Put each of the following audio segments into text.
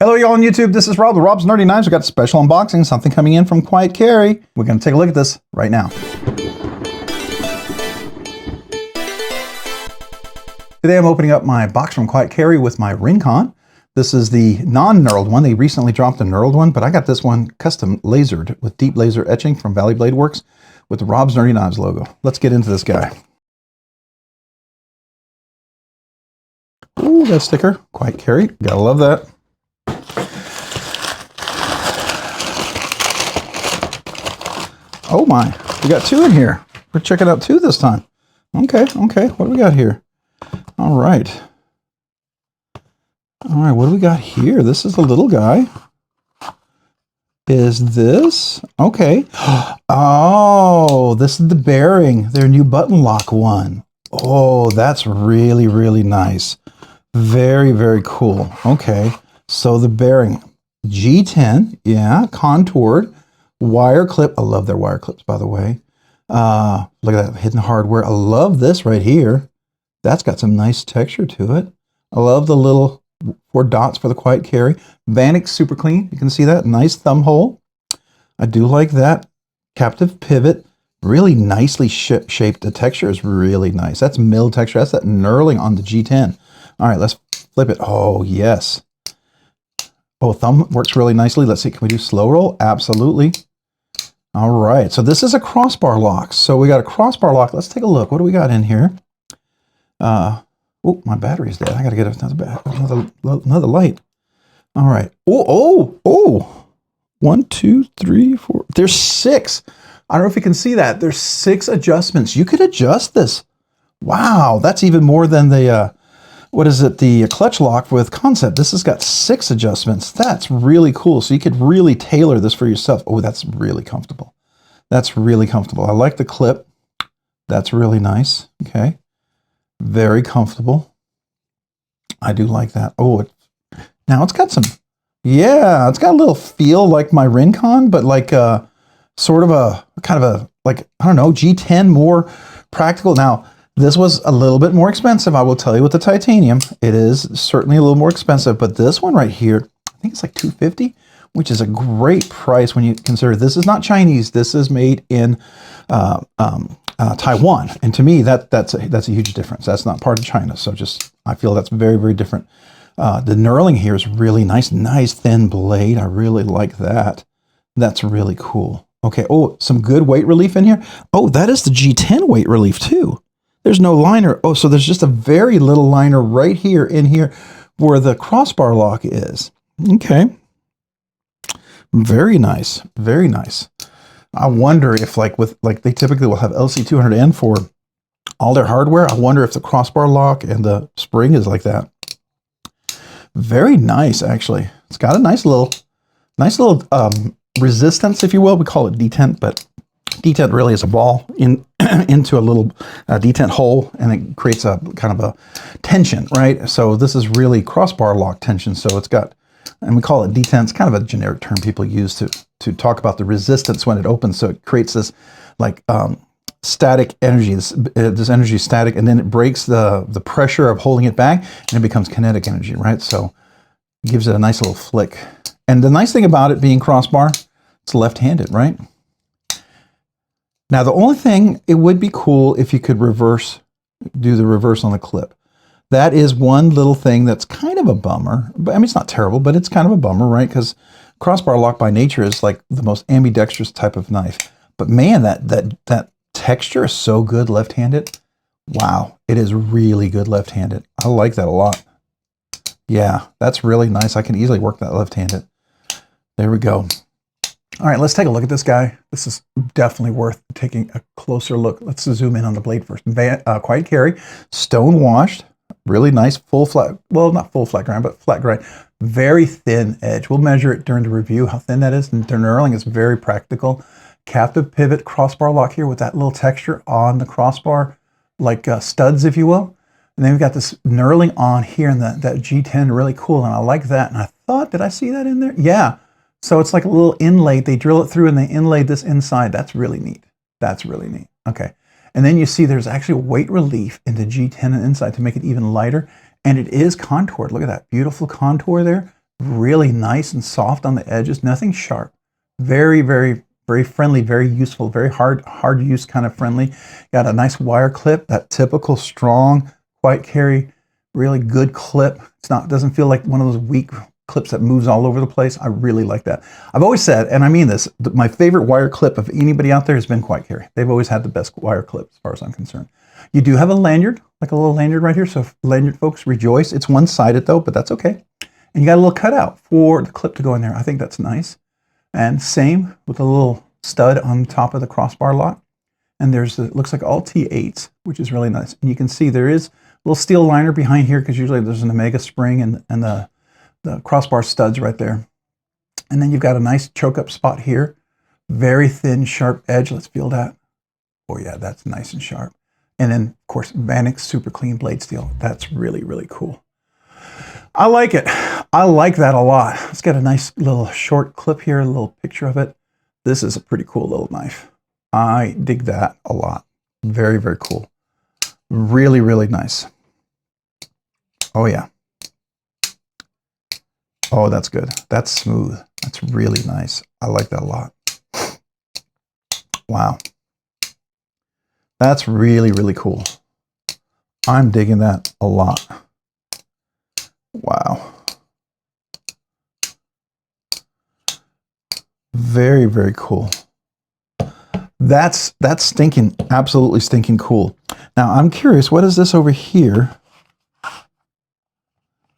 Hello y'all on YouTube, this is Rob with Rob's Nerdy Knives. We got a special unboxing, something coming in from Quiet Carry. We're gonna take a look at this right now. Today I'm opening up my box from Quiet Carry with my RNK10. This is the non-knurled one. They recently dropped a knurled one, but I got this one custom lasered with deep laser etching from Valley Blade Works with the Rob's Nerdy Knives logo. Let's get into this guy. Ooh, that sticker, Quiet Carry, gotta love that. Oh my, we got two in here. We're checking out two this time. Okay, what do we got here? All right, what do we got here? This is the little guy. Is this? Okay. Oh, this is the bearing, their new button lock one. Oh, that's really, really nice. Very, very cool. Okay, so the bearing, G10, yeah, contoured. Wire clip. I love their wire clips, by the way. Look at that hidden hardware. I love this right here. That's got some nice texture to it. I love the little 4 dots for the Quiet Carry. Vanik super clean. You can see that. Nice thumb hole. I do like that. Captive pivot. Really nicely shaped. The texture is really nice. That's mill texture. That's that knurling on the G10. All right, let's flip it. Oh, yes. Oh, thumb works really nicely. Let's see. Can we do slow roll? Absolutely. All right, so this is a crossbar lock. So we got a crossbar lock. Let's take a look. What do we got in here? Oh, my battery's dead. I got to get another light. All right. Oh. 1, 2, 3, 4. There's 6. I don't know if you can see that. There's 6 adjustments. You could adjust this. Wow, that's even more than the what is it? The clutch lock with Concept. This has got 6 adjustments. That's really cool. So you could really tailor this for yourself. Oh, that's really comfortable. That's really comfortable. I like the clip. That's really nice. Okay. Very comfortable. I do like that. Oh, now it's got some, yeah, it's got a little feel like my RNK10, but like sort of a kind of a, like, I don't know, G10 more practical. Now, this was a little bit more expensive, I will tell you, with the titanium. It is certainly a little more expensive, but this one right here, I think it's like $250, which is a great price when you consider this is not Chinese. This is made in Taiwan, and to me, that's a huge difference. That's not part of China, so just I feel that's very, very different. The knurling here is really nice, nice thin blade. I really like that. That's really cool. Okay. Oh, some good weight relief in here. Oh, that is the G10 weight relief too. There's no liner. Oh, so there's just a very little liner right here in here where the crossbar lock is. Okay. Very nice. Very nice. I wonder if like they typically will have LC200N for all their hardware. I wonder if the crossbar lock and the spring is like that. Very nice, actually. It's got a nice little resistance, if you will. We call it detent, but detent really is a ball into a little detent hole, and it creates a kind of a tension, right? So this is really crossbar lock tension. So it's got, and we call it detent. It's kind of a generic term people use to talk about the resistance when it opens. So it creates this like static energy. This energy is static, and then it breaks the pressure of holding it back, and it becomes kinetic energy, right? So it gives it a nice little flick. And the nice thing about it being crossbar, it's left-handed, right? Now, the only thing, it would be cool if you could do the reverse on the clip. That is one little thing that's kind of a bummer. But I mean, it's not terrible, but it's kind of a bummer, right? Because crossbar lock by nature is like the most ambidextrous type of knife. But man, that texture is so good left-handed. Wow, it is really good left-handed. I like that a lot. Yeah, that's really nice. I can easily work that left-handed. There we go. All right, let's take a look at this guy. This is definitely worth taking a closer look. Let's zoom in on the blade first. Quiet Carry, stone washed, really nice, full flat, well, not full flat grind, but flat grind. Very thin edge. We'll measure it during the review, how thin that is. And the knurling is very practical. Captive pivot crossbar lock here with that little texture on the crossbar, like studs, if you will. And then we've got this knurling on here and that G10, really cool. And I like that. And I thought, did I see that in there? Yeah. So it's like a little inlay. They drill it through and they inlaid this inside. That's really neat. That's really neat. Okay. And then you see there's actually weight relief in the G10 and inside to make it even lighter. And it is contoured. Look at that beautiful contour there. Really nice and soft on the edges, nothing sharp. Very, very, very friendly, very useful, very hard to use kind of friendly. Got a nice wire clip, that typical strong white carry, really good clip. It's not, doesn't feel like one of those weak clips that moves all over the place. I really like that. I've always said, and I mean this, my favorite wire clip of anybody out there has been Quiet Carry. They've always had the best wire clip as far as I'm concerned. You do have a lanyard, like a little lanyard right here, so lanyard folks rejoice. It's one-sided though, but that's okay. And you got a little cutout for the clip to go in there. I think that's nice. And same with a little stud on top of the crossbar lock. And there's, it looks like all T8s, which is really nice. And you can see there is a little steel liner behind here because usually there's an Omega spring and the crossbar studs right there. And then you've got a nice choke up spot here. Very thin, sharp edge. Let's feel that. Oh yeah, that's nice and sharp. And then, of course, Vanek super clean blade steel. That's really, really cool. I like it. I like that a lot. It's got a nice little short clip here, a little picture of it. This is a pretty cool little knife. I dig that a lot. Very, very cool. Really, really nice. Oh yeah. Oh, that's good. That's smooth. That's really nice. I like that a lot. Wow. That's really, really cool. I'm digging that a lot. Wow. Very, very cool. That's stinking, absolutely stinking cool. Now I'm curious, what is this over here?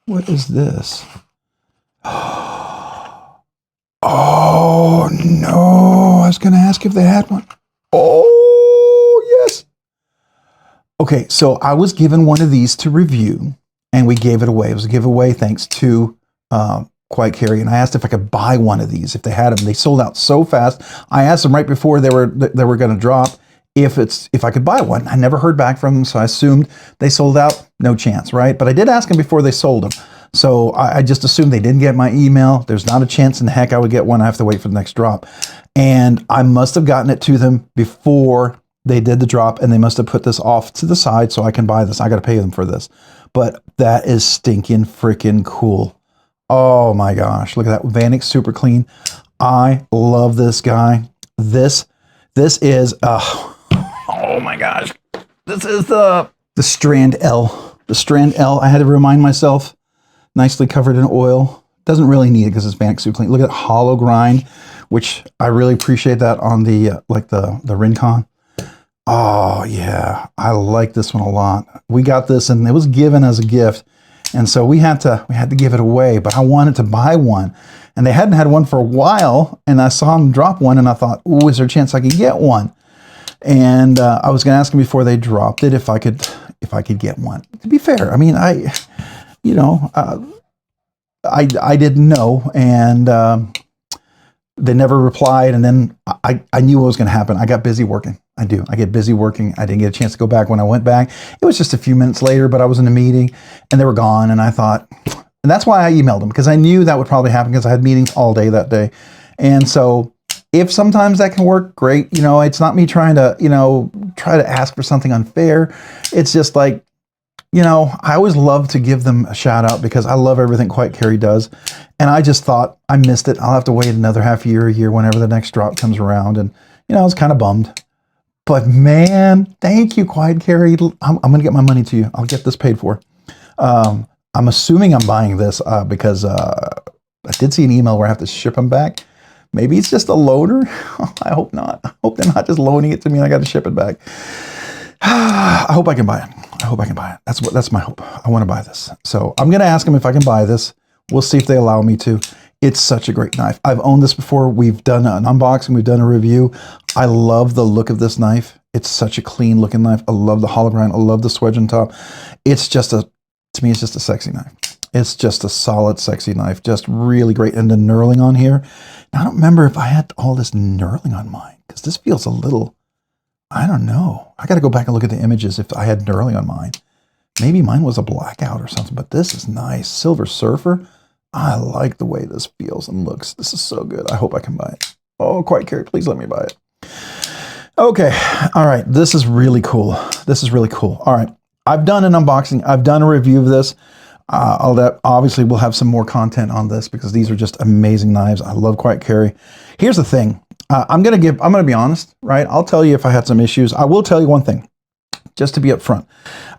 What is this? Oh no, I was gonna ask if they had one. Oh yes. Okay, so I was given one of these to review and we gave it away. It was a giveaway thanks to Quiet Carry, and I asked if I could buy one of these if they had them. They sold out so fast. I asked them right before they were going to drop if I could buy one. I never heard back from them, so I assumed they sold out. No chance, right? But I did ask them before they sold them, so I just assumed they didn't get my email. There's not a chance in the heck I would get one. I have to wait for the next drop, and I must have gotten it to them before they did the drop, and they must have put this off to the side so I can buy this. I got to pay them for this, but that is stinking freaking cool. Oh my gosh, look at that. Vanek super clean. I love this guy. This is, oh my gosh. This is the Strand L. The Strand L, I had to remind myself, nicely covered in oil. Doesn't really need it because it's Vanek super clean. Look at that hollow grind, which I really appreciate that on the, like the Rincon. Oh yeah, I like this one a lot. We got this and it was given as a gift. And so we had to give it away, but I wanted to buy one, and they hadn't had one for a while. And I saw them drop one, and I thought, "Ooh, is there a chance I could get one?" And I was going to ask them before they dropped it if I could get one. To be fair, I mean, I didn't know, and they never replied. And then I knew what was going to happen. I got busy working. I get busy working. I didn't get a chance to go back when I went back. It was just a few minutes later, but I was in a meeting and they were gone. And I thought, and that's why I emailed them, because I knew that would probably happen because I had meetings all day that day. And so if sometimes that can work, great. You know, it's not me trying to, try to ask for something unfair. It's just like, I always love to give them a shout out because I love everything Quiet Carry does. And I just thought I missed it. I'll have to wait another half year, a year, whenever the next drop comes around. And, I was kind of bummed. But man, thank you, Quiet Carry. I'm going to get my money to you. I'll get this paid for. I'm assuming I'm buying this because I did see an email where I have to ship them back. Maybe it's just a loaner. I hope not. I hope they're not just loaning it to me and I got to ship it back. I hope I can buy it. I hope I can buy it. That's my hope. I want to buy this. So I'm going to ask them if I can buy this. We'll see if they allow me to. It's such a great knife. I've owned this before. We've done an unboxing. We've done a review. I love the look of this knife. It's such a clean looking knife. I love the hollow grind. I love the swedge on top. It's just to me, it's just a sexy knife. It's just a solid, sexy knife. Just really great. And the knurling on here. Now, I don't remember if I had all this knurling on mine because this feels a little, I don't know. I got to go back and look at the images if I had knurling on mine. Maybe mine was a blackout or something, but this is nice. Silver Surfer. I like the way this feels and looks. This is so good. I hope I can buy it. Oh, Quiet Carry, please let me buy it. Okay. All right. This is really cool. This is really cool. All right. I've done an unboxing. I've done a review of this. Obviously, we'll have some more content on this because these are just amazing knives. I love quiet carry. Here's the thing. I'm gonna be honest, right? I'll tell you if I had some issues. I will tell you one thing, just to be upfront.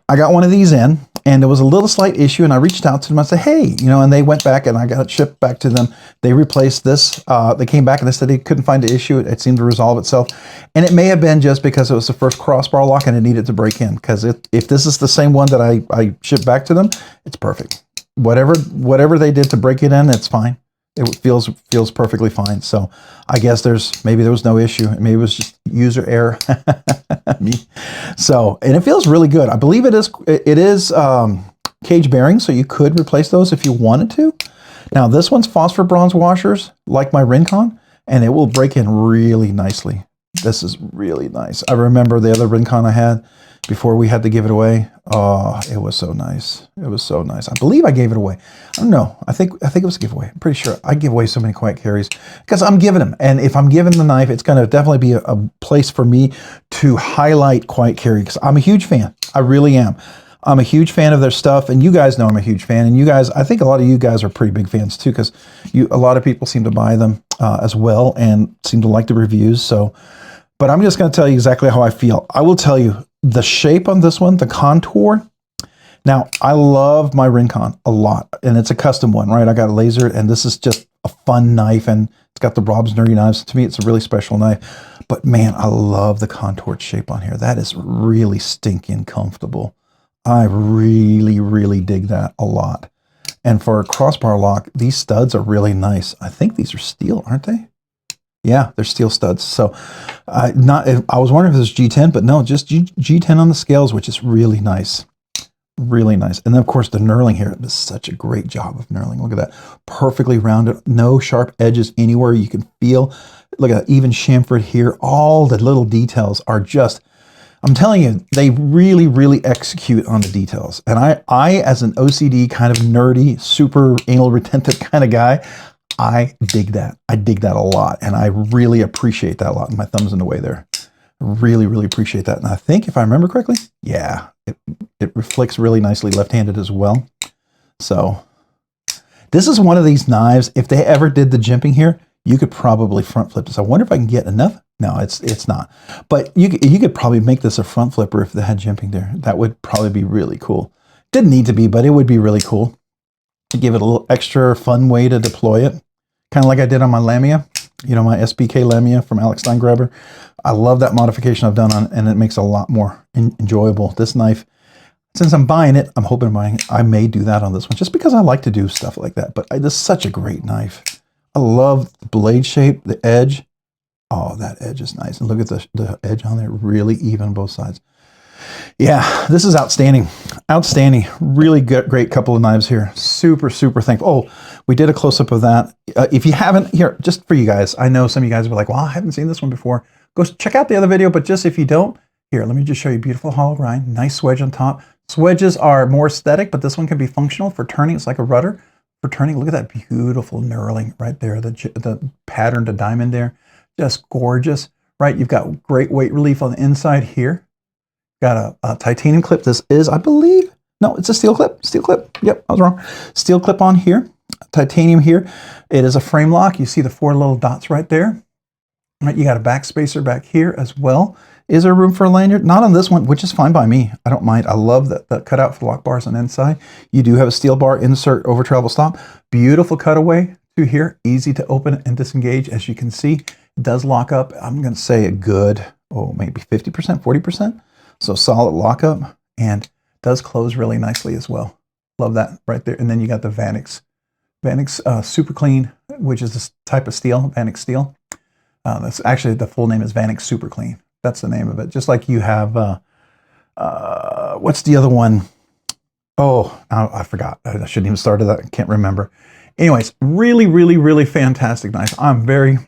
I got one of these in, and there was a little slight issue, and I reached out to them. I said, hey, you know, and they went back, and I got it shipped back to them. They replaced this. They came back, and they said they couldn't find the issue. It seemed to resolve itself. And it may have been just because it was the first crossbar lock, and it needed to break in. Because if this is the same one that I shipped back to them, it's perfect. Whatever they did to break it in, it's fine. It feels perfectly fine. So I guess maybe there was no issue. Maybe it was just user error. So, and it feels really good. I believe it is cage bearing, so you could replace those if you wanted to. Now this one's phosphor bronze washers, like my Rincon, and it will break in really nicely. This is really nice. I remember the other Rincon I had before we had to give it away. Oh, it was so nice. It was so nice. I believe I gave it away. I don't know. I think it was a giveaway. I'm pretty sure I give away so many quiet carries because I'm giving them. And if I'm giving the knife, it's going to definitely be a place for me to highlight quiet carry because I'm a huge fan. I really am. I'm a huge fan of their stuff, and you guys know I'm a huge fan. And you guys, I think a lot of you guys are pretty big fans too, because a lot of people seem to buy them as well and seem to like the reviews. So, but I'm just going to tell you exactly how I feel. I will tell you the shape on this one, the contour. Now, I love my Rincon a lot, and it's a custom one, right? I got a laser, and this is just a fun knife, and it's got the Rob's Nerdy Knives. To me, it's a really special knife. But man, I love the contoured shape on here. That is really stinking comfortable. I really, really dig that a lot. And for a crossbar lock, these studs are really nice. I think these are steel, aren't they? Yeah, they're steel studs. So I was wondering if it was G10, but no, just G10 on the scales, which is really nice. Really nice. And then, of course, the knurling here does such a great job of knurling. Look at that. Perfectly rounded. No sharp edges anywhere. You can feel, look at that, even chamfered here. All the little details are just, I'm telling you, they really, really execute on the details. And I as an OCD kind of nerdy, super anal retentive kind of guy, I dig that. I dig that a lot. And I really appreciate that a lot. And my thumb's in the way there. Really, really appreciate that. And I think if I remember correctly, yeah, it reflects really nicely left-handed as well. So this is one of these knives, if they ever did the jimping here, you could probably front flip this. I wonder if I can get enough. No, it's not. But you could probably make this a front flipper if they had jimping there. That would probably be really cool. Didn't need to be, but it would be really cool to give it a little extra fun way to deploy it. Kind of like I did on my Lamia, you know, my SBK Lamia from Alex Stein Grabber. I love that modification I've done on it, and it makes it a lot more enjoyable. This knife, since I'm buying it, I'm hoping buying it, I may do that on this one, just because I like to do stuff like that. But this is such a great knife. I love the blade shape, the edge. Oh, that edge is nice. And look at the edge on there, really even both sides. Yeah, this is outstanding. Outstanding. Really good, great couple of knives here. Super, super thankful. Oh, we did a close-up of that. If you haven't, here, just for you guys, I know some of you guys were like, well, I haven't seen this one before. Go check out the other video, but just if you don't, here, let me just show you beautiful hollow grind, nice swedge on top. Swedges are more aesthetic, but this one can be functional for turning. It's like a rudder for turning. Look at that beautiful knurling right there, the pattern to diamond there. Just gorgeous, right? You've got great weight relief on the inside here. Got a titanium clip. This is, I believe, no, it's a steel clip. Steel clip. Yep, I was wrong. Steel clip on here. Titanium here. It is a frame lock. You see the 4 little dots right there. Right, you got a back spacer back here as well. Is there room for a lanyard? Not on this one, which is fine by me. I don't mind. I love the cutout for lock bars on the inside. You do have a steel bar insert over travel stop. Beautiful cutaway through here. Easy to open and disengage. As you can see, it does lock up. I'm going to say a good, oh, maybe 50%, 40%. So solid lockup, and does close really nicely as well. Love that right there. And then you got the Vanix Super Clean, which is this type of steel, Vanix steel. That's actually, the full name is Vanix Super Clean. That's the name of it. Just like you have, what's the other one? Oh, I forgot. I shouldn't even start that. I can't remember. Anyways, really, really, really fantastic knife. I'm very,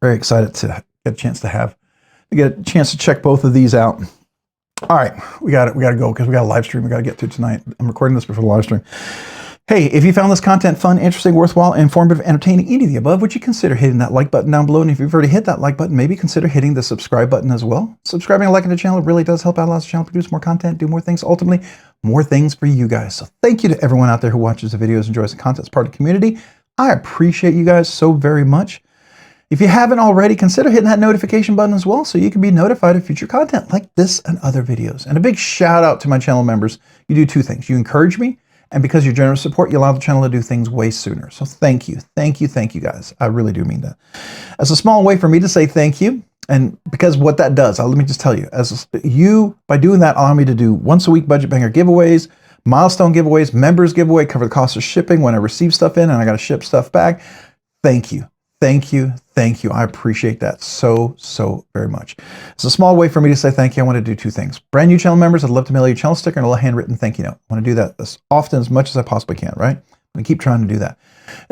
very excited to get a chance to check both of these out. All right, we got to go because we got a live stream we got to get to tonight. I'm recording this before the live stream. Hey, if you found this content fun, interesting, worthwhile, informative, entertaining, any of the above, would you consider hitting that like button down below? And if you've already hit that like button, maybe consider hitting the subscribe button as well. Subscribing and liking the channel really does help out, allows the channel to produce more content, do more things, ultimately more things for you guys. So thank you to everyone out there who watches the videos, enjoys the content, is part of the community. I appreciate you guys so very much. If you haven't already, consider hitting that notification button as well so you can be notified of future content like this and other videos. And a big shout out to my channel members. You do two things. You encourage me, and because of your generous support, you allow the channel to do things way sooner. So thank you. Thank you. Thank you guys. I really do mean that. As a small way for me to say thank you, and because what that does, let me just tell you, by doing that, allow me to do once a week budget banger giveaways, milestone giveaways, members giveaway, cover the cost of shipping when I receive stuff in and I got to ship stuff back. Thank you. Thank you. Thank you. I appreciate that so very much. It's a small way for me to say thank you. I want to do two things. Brand new channel members, I'd love to mail you a channel sticker and a little handwritten thank you note. I want to do that as often, as much as I possibly can, right? I'm going to keep trying to do that.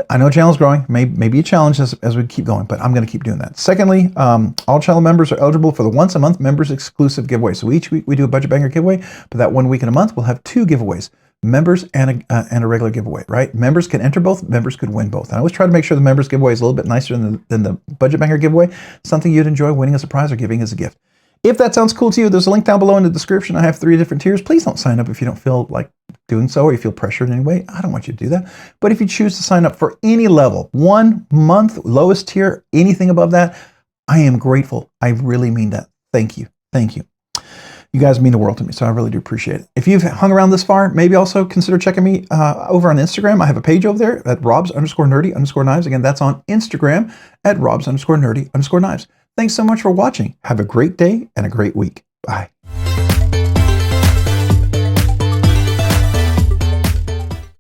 I know channel's growing, maybe a challenge as we keep going, but I'm going to keep doing that. Secondly, all channel members are eligible for the once a month members exclusive giveaway. So each week we do a budget banger giveaway, but that 1 week in a month we'll have two giveaways. Members and a regular giveaway, right? Members can enter both, members could win both. And I always try to make sure the members giveaway is a little bit nicer than the budget banger giveaway, something you'd enjoy winning as a prize or giving as a gift. If that sounds cool to you, there's a link down below in the description. I have 3 different tiers. Please don't sign up if you don't feel like doing so or you feel pressured in any way. I don't want you to do that. But if you choose to sign up for any level, 1 month, lowest tier, anything above that, I am grateful. I really mean that. Thank you. Thank you. You guys mean the world to me, so I really do appreciate it. If you've hung around this far, maybe also consider checking me over on Instagram. I have a page over there at robs_nerdy_knives. Again, that's on Instagram at robs_nerdy_knives. Thanks so much for watching. Have a great day and a great week. Bye.